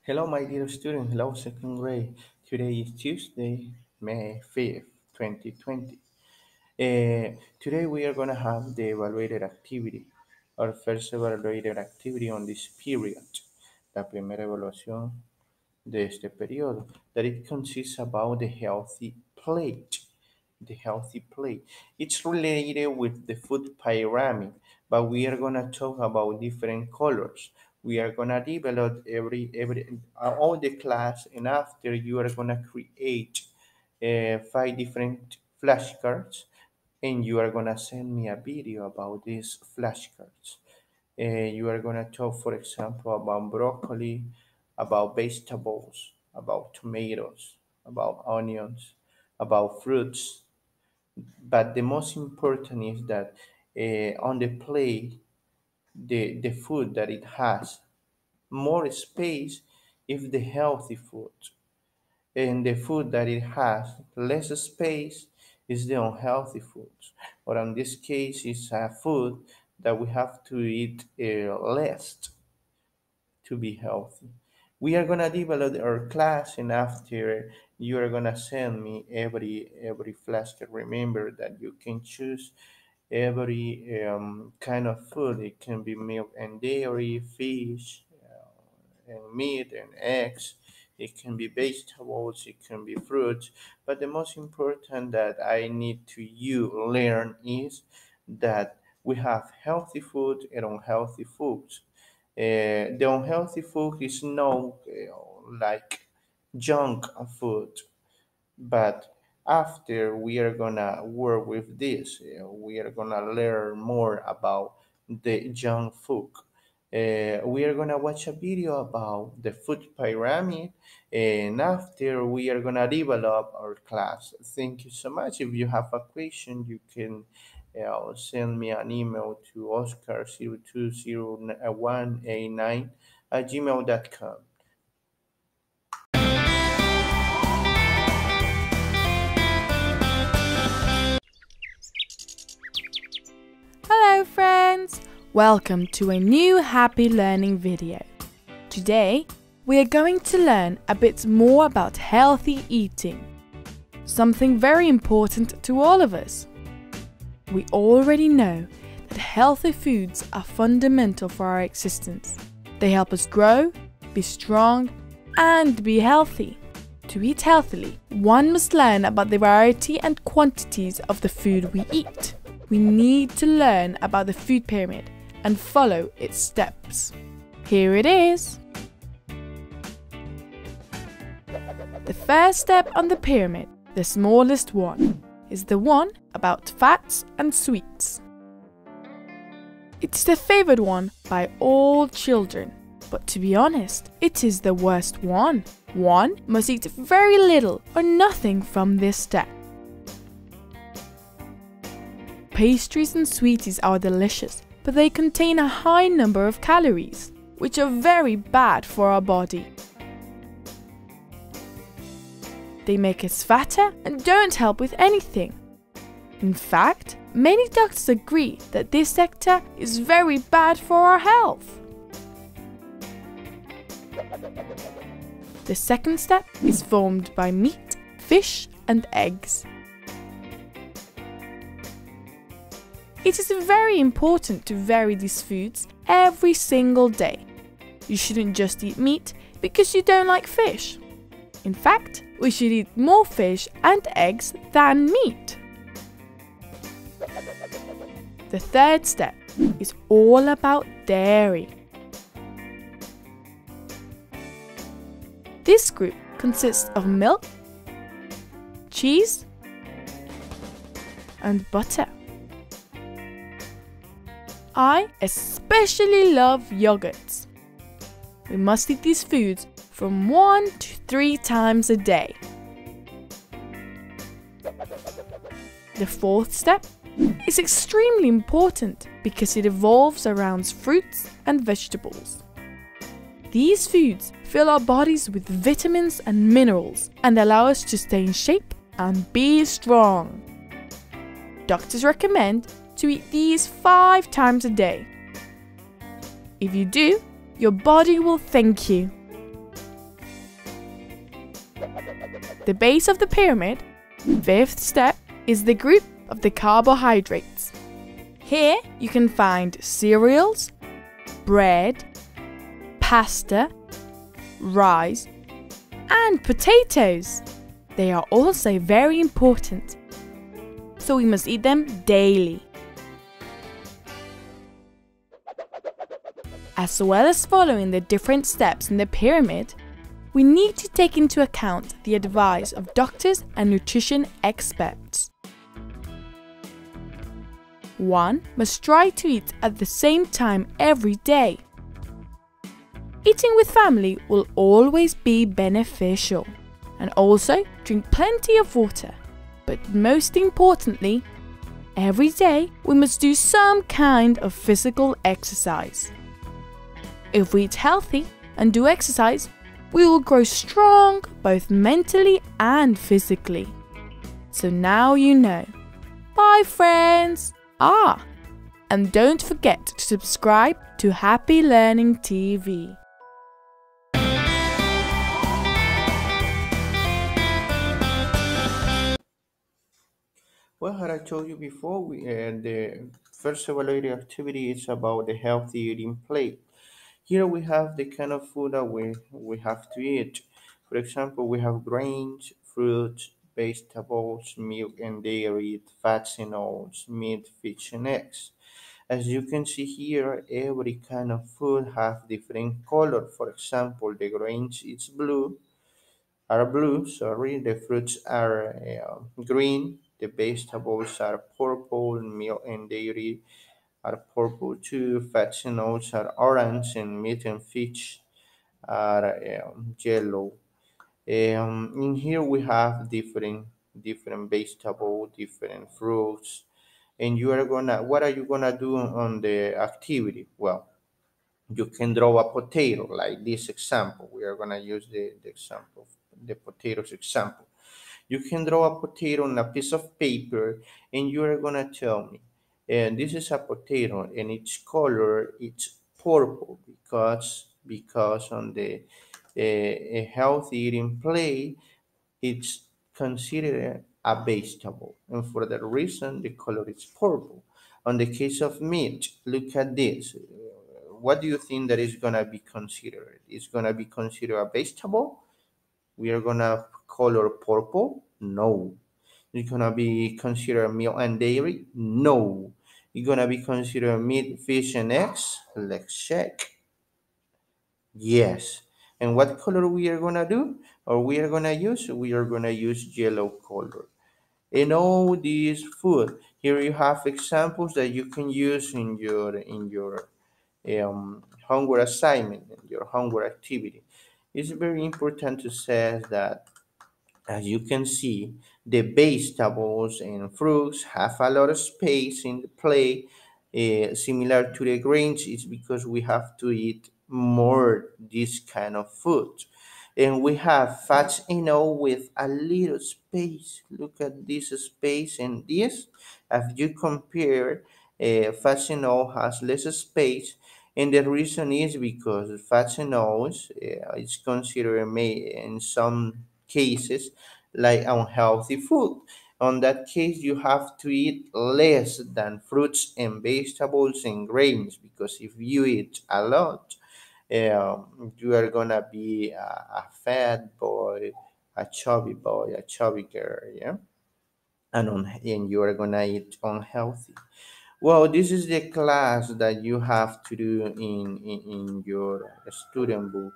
Hello, my dear student. Hello, second grade. Today is Tuesday, May 5th, 2020. Today we are going to have the evaluated activity, our first evaluated activity on this period, la primera evaluación de este periodo, that it consists about the healthy plate. The healthy plate. It's related with the food pyramid, but we are gonna talk about different colors. We are gonna develop every all the class, and after you are gonna create five different flashcards, and you are gonna send me a video about these flashcards. You are gonna talk, for example, about broccoli, about vegetables, about tomatoes, about onions, about fruits. But the most important is that on the plate, the food that it has more space is the healthy food, and the food that it has less space is the unhealthy foods. Or in this case, it's a food that we have to eat less to be healthy. We are gonna develop our class, and after you are gonna send me every flask. Remember that you can choose every kind of food. It can be milk and dairy, fish, and meat and eggs. It can be vegetables, it can be fruits, but the most important that I need to you learn is that we have healthy food and unhealthy foods. The unhealthy food is no like junk food, but after we are gonna work with this, we are gonna learn more about the junk food. We are gonna watch a video about the food pyramid, and after we are gonna develop our class. Thank you so much. If you have a question, you can send me an email to oscar0200189@gmail.com. Hello friends! Welcome to a new happy learning video. Today we are going to learn a bit more about healthy eating, something very important to all of us. We already know that healthy foods are fundamental for our existence. They help us grow, be strong and be healthy. To eat healthily, one must learn about the variety and quantities of the food we eat. We need to learn about the food pyramid and follow its steps. Here it is. The first step on the pyramid, the smallest one, is the one about fats and sweets. It's the favored one by all children, but to be honest, it is the worst one. One must eat very little or nothing from this step. Pastries and sweeties are delicious, but they contain a high number of calories, which are very bad for our body. They make us fatter and don't help with anything. In fact, many doctors agree that this sector is very bad for our health. The second step is formed by meat, fish and eggs. It is very important to vary these foods every single day. You shouldn't just eat meat because you don't like fish. In fact, we should eat more fish and eggs than meat. The third step is all about dairy. This group consists of milk, cheese, and butter. I especially love yogurts. We must eat these foods from 1 to 3 times a day. The fourth step is extremely important because it evolves around fruits and vegetables. These foods fill our bodies with vitamins and minerals and allow us to stay in shape and be strong. Doctors recommend to eat these 5 times a day. If you do, your body will thank you. the base of the pyramid, fifth step is the group of the carbohydrates. Here you can find cereals, bread, pasta, rice, and potatoes. They are also very important, so we must eat them daily. As well as following the different steps in the pyramid, we need to take into account the advice of doctors and nutrition experts. One must try to eat at the same time every day. Eating with family will always be beneficial, and also drink plenty of water. But most importantly, every day we must do some kind of physical exercise. If we eat healthy and do exercise, we will grow strong both mentally and physically. So now you know. Bye friends! And don't forget to subscribe to Happy Learning TV. Well, as I told you before, the first evaluated activity is about the healthy eating plate. Here we have the kind of food that we have to eat. For example, we have grains, fruits, vegetables, milk and dairy, fats and oils, meat, fish and eggs. As you can see here, every kind of food have different color. For example, the grains are blue, sorry, the fruits are green, the vegetables are purple, milk and dairy are purple too, fats and oils are orange, and meat and fish are yellow. In here we have different vegetable, different fruits, and what are you gonna do on the activity? Well, you can draw a potato like this example. We are gonna use the example, the potatoes example. You can draw a potato on a piece of paper, and you are gonna tell me, and this is a potato, and its color it's purple because on the a healthy eating plate it's considered a vegetable, and for that reason the color is purple. On the case of meat, look at this. What do you think that is gonna be considered? It's gonna be considered a vegetable? We are gonna color purple? No. It's gonna be considered milk and dairy? No. It's gonna be considered meat, fish, and eggs? Let's check. Yes. And what color we are gonna do? Or we are gonna use? We are gonna use yellow color. And all these food. Here you have examples that you can use in your homework assignment, in your homework activity. It's very important to say that, as you can see, the vegetables and fruits have a lot of space in the plate, similar to the grains. It's because we have to eat more this kind of food. And we have fats in all with a little space. Look at this space and this. If you compare, fats in all has less space, and the reason is because fats and oils is considered in some cases like unhealthy food. On that case, you have to eat less than fruits and vegetables and grains, because if you eat a lot, you are gonna be a fat boy, a chubby boy, a chubby girl, yeah, and you are gonna eat unhealthy. Well, this is the class that you have to do in your student book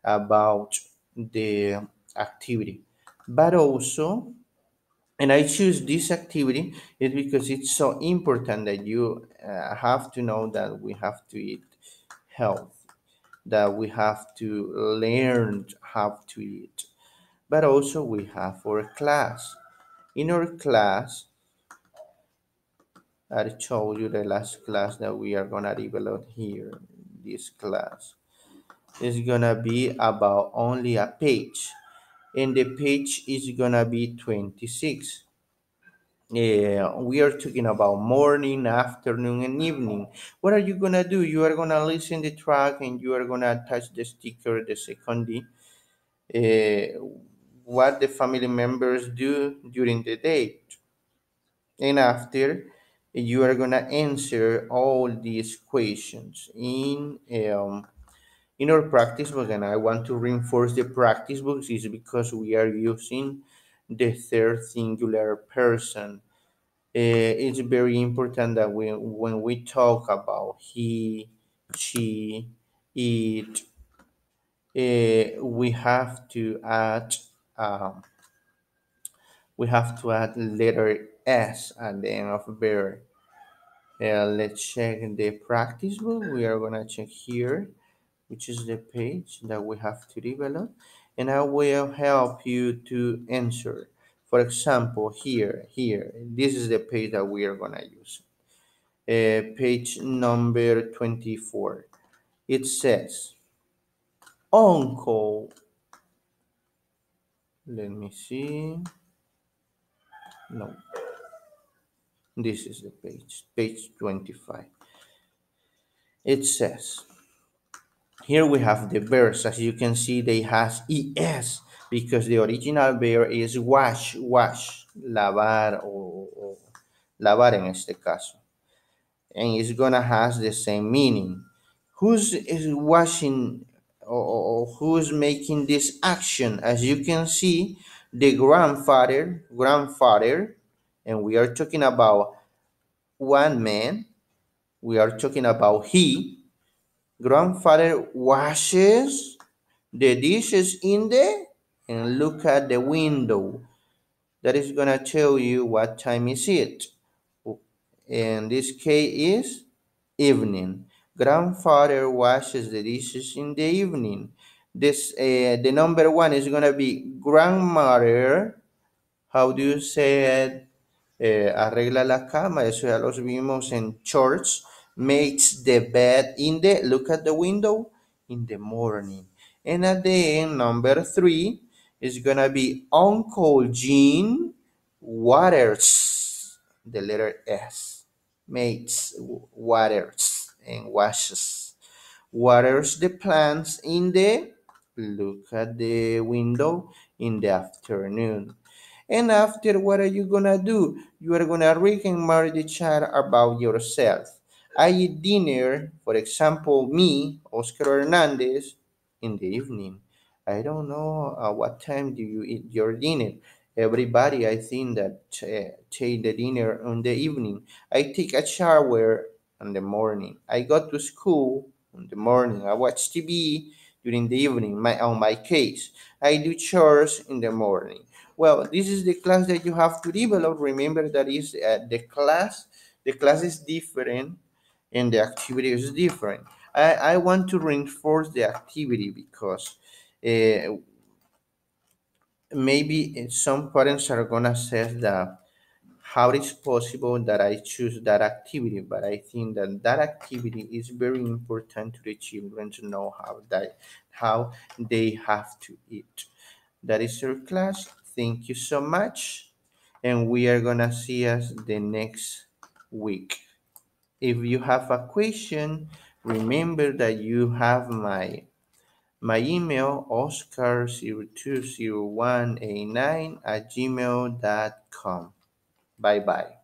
about the activity. But also, and I choose this activity is because it's so important that you have to know that we have to eat health, that we have to learn how to eat. But also we have our class. In our class, I told you the last class that we are gonna develop here. This class is gonna be about only a page, and the page is gonna be 26. Yeah, we are talking about morning, afternoon, and evening. What are you gonna do? You are gonna listen the track, and you are gonna attach the sticker, the second D. Uh, what the family members do during the day. And after, you are gonna answer all these questions in our practice book. And I want to reinforce the practice books is because we are using the third singular person. It's very important that when we talk about he, she, it, we have to add um, letter s at the end of verb. Let's check the practice book. We are gonna check here, which is the page that we have to develop, and I will help you to answer. For example, here, this is the page that we are gonna use. Page number 24. It says, uncle. Let me see. No, this is the page 25. It says, here we have the verbs. As you can see, they has es because the original verb is wash, lavar o lavar en este caso. And it's gonna has the same meaning. Who's is washing or who's making this action? As you can see, the grandfather, and we are talking about one man. We are talking about he. Grandfather washes the dishes in the and look at the window. That is gonna tell you what time is it. In this case is evening. Grandfather washes the dishes in the evening. This the number one is gonna be grandmother. How do you say it? Arregla la cama. Eso ya los vimos en church. Makes the bed in the, look at the window, in the morning. And at the end, number three is gonna be Uncle Gene waters, the letter S, makes, waters and waters the plants in the, look at the window, in the afternoon. And after, what are you gonna do? You are gonna remark the child about yourself. I eat dinner, for example, me, Oscar Hernandez, in the evening. I don't know what time do you eat your dinner. Everybody, I think that take the dinner in the evening. I take a shower in the morning. I go to school in the morning. I watch TV during the evening. On my case, I do chores in the morning. Well, this is the class that you have to develop. Remember that is the class. The class is different and the activity is different. I want to reinforce the activity because uh, maybe some parents are gonna say that how it's possible that I choose that activity, but I think that that activity is very important to the children to know how they have to eat. That is our class. Thank you so much, and we are gonna see us the next week. If you have a question, remember that you have my email, oscar020189 at gmail.com. Bye bye.